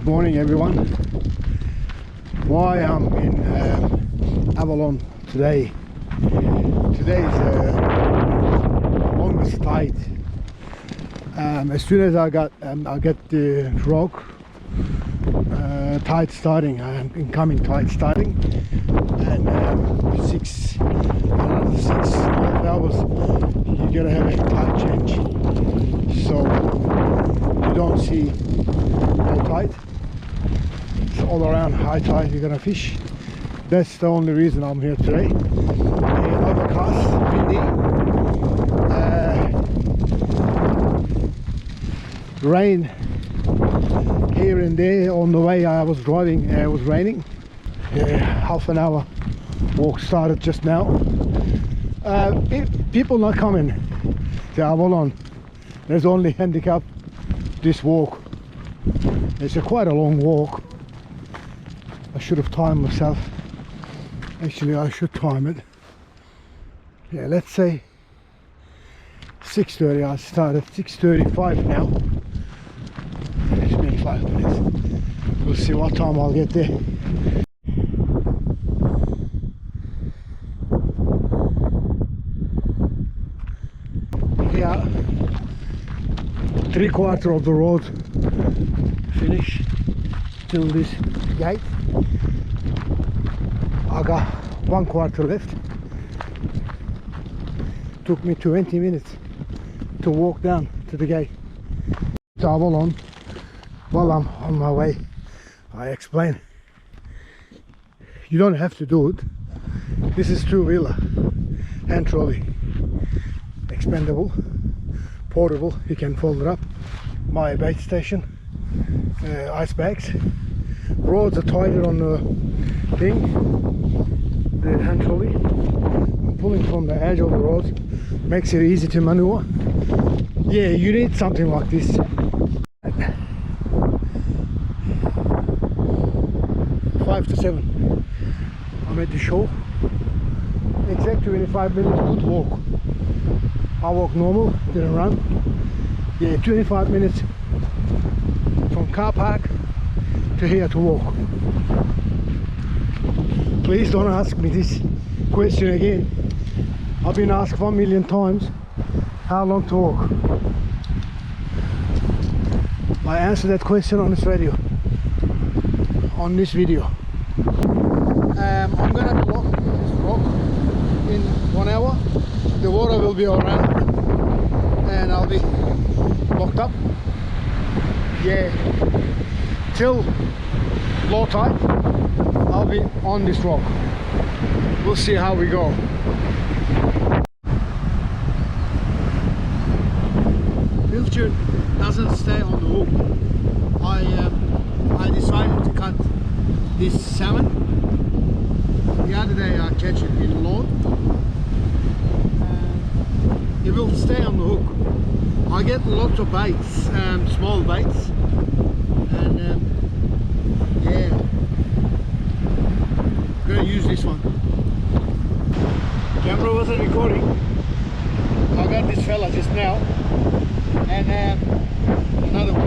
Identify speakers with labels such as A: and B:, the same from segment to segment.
A: morning everyone. Why I'm in Avalon today. Today is the longest tide. As soon as I get the rock tide starting, incoming tide starting, and another 6 hours you're gonna have a tide change, so you don't see low tide. It's all around high tide you're gonna fish. That's the only reason I'm here today. Overcast, windy, rain here and there. On the way I was driving, it was raining. Half an hour walk started just now. People not coming to Avalon. There's only handicap this walk. It's quite a long walk. I should have timed myself. Actually, I should time it. Yeah, let's say 6:30. I started 6:35 now. It's been 5 minutes. We'll see what time I'll get there. Yeah, 3/4 of the road finish till this gate. I got 1/4 left. Took me 20 minutes to walk down to the gate to Avalon. While I'm on my way, I explain, you don't have to do it. This is two-wheeler, hand trolley, expandable, portable, you can fold it up. My bait station, ice bags. Roads are tighter on the thing, the hand trolley. I'm pulling from the edge of the road, makes it easy to maneuver. Yeah, you need something like this. 5 to 7. I'm at the shore. Exact 25 minutes, good walk. I walk normal, didn't run. Yeah, 25 minutes from car park to here to walk. Please don't ask me this question again. I've been asked 1 million times how long to walk. I answered that question on this radio, on this video. I'm gonna block this rock in 1 hour. The water will be around and I'll be locked up. Yeah, till low tide I'll be on this rock. We'll see how we go. Pilchard doesn't stay on the hook. I decided to cut this salmon. The other day I catch it in Lorne. It will stay on the hook. I get lots of baits, small baits, and yeah, I'm gonna use this one. Camera wasn't recording. I got this fella just now, and another one.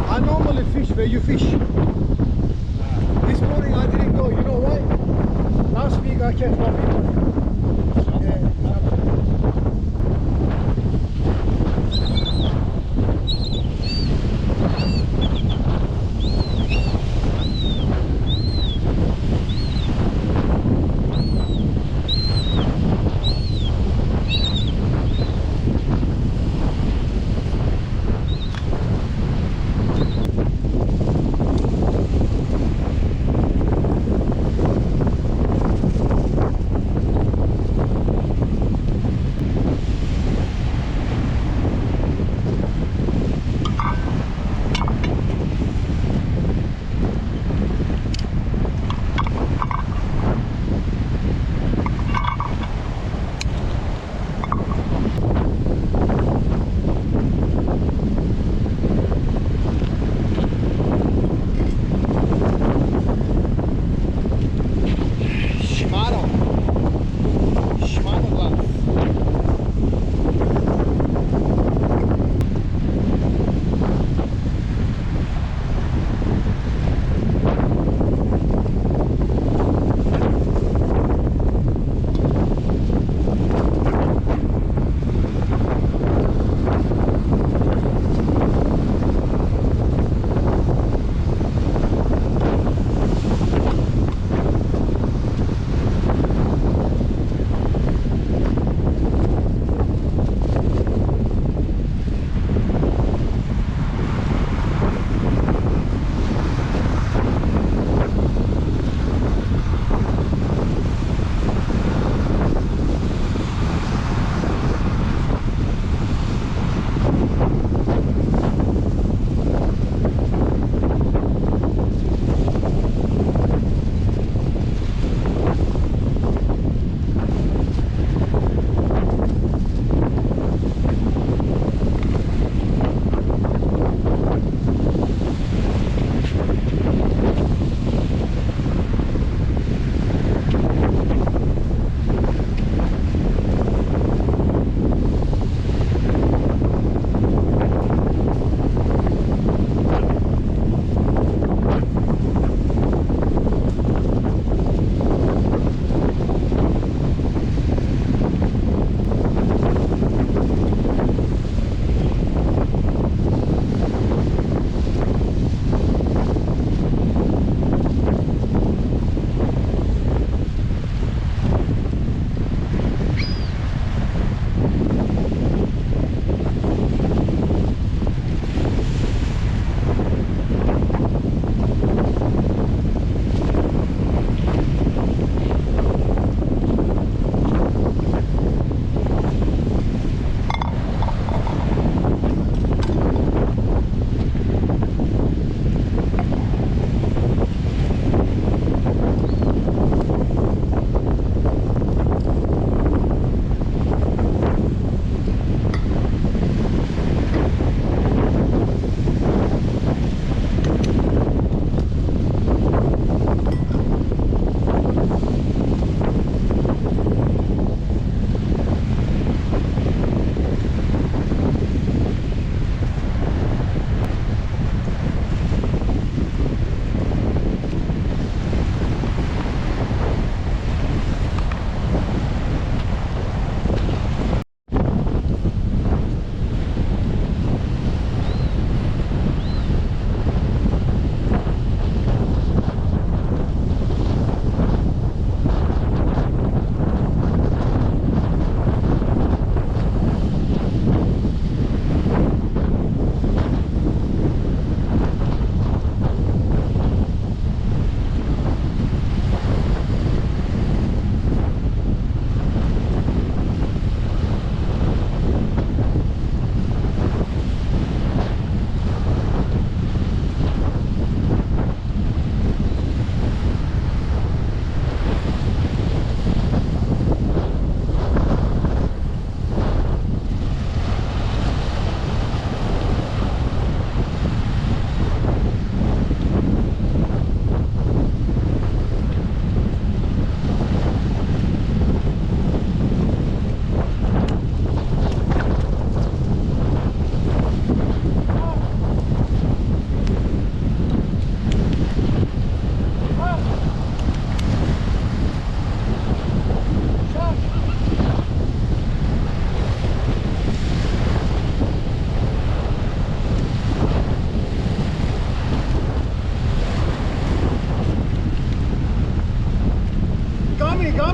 A: I normally fish where you fish. This morning I didn't go, you know why? Last week I catch more people.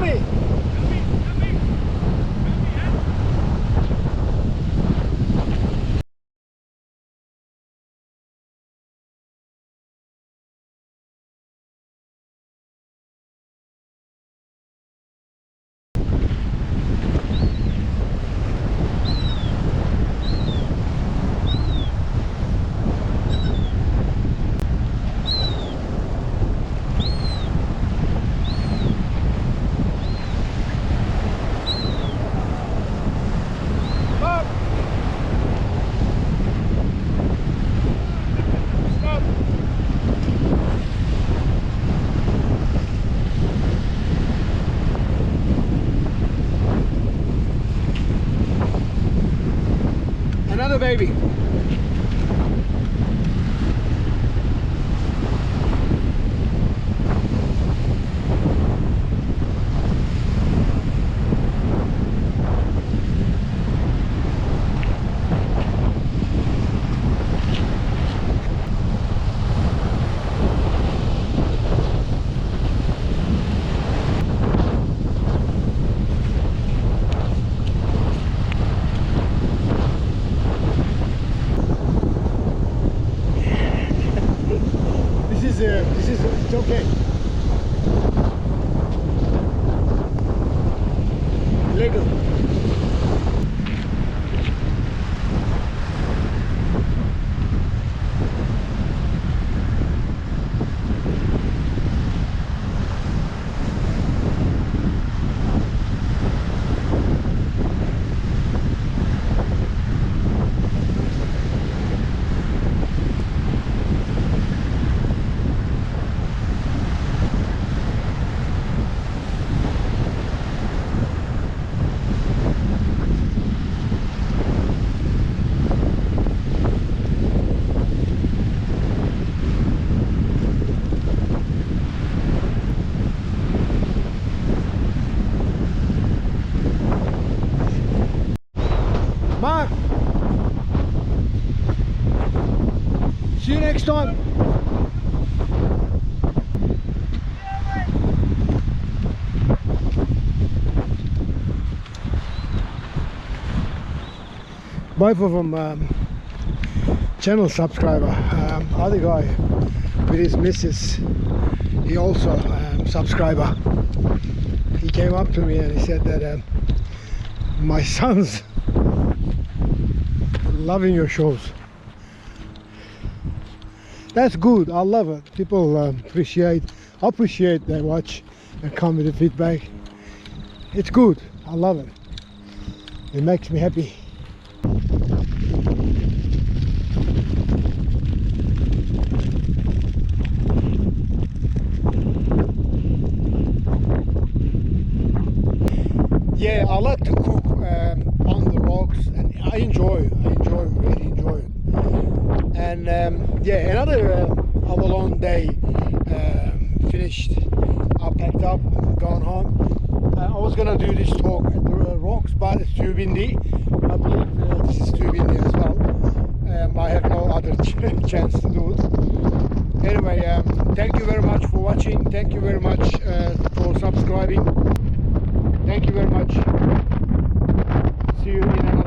A: Gummy! Another baby. It's okay. Legal. Mark, see you next time. Both of them channel subscriber. Other guy with his missus, he also subscriber. He came up to me and he said that my son's loving your shows. That's good. I love it. People appreciate they watch and come with the feedback. It's good. I love it. It makes me happy. Yeah, I like to cook on the rocks, and I really enjoy it. And yeah, another hour-long day finished. I packed up, gone home. I was gonna do this talk at the rocks, but it's too windy. I believe this is too windy as well. I have no other chance to do it. Anyway, thank you very much for watching. Thank you very much for subscribing. Thank you very much. See you in another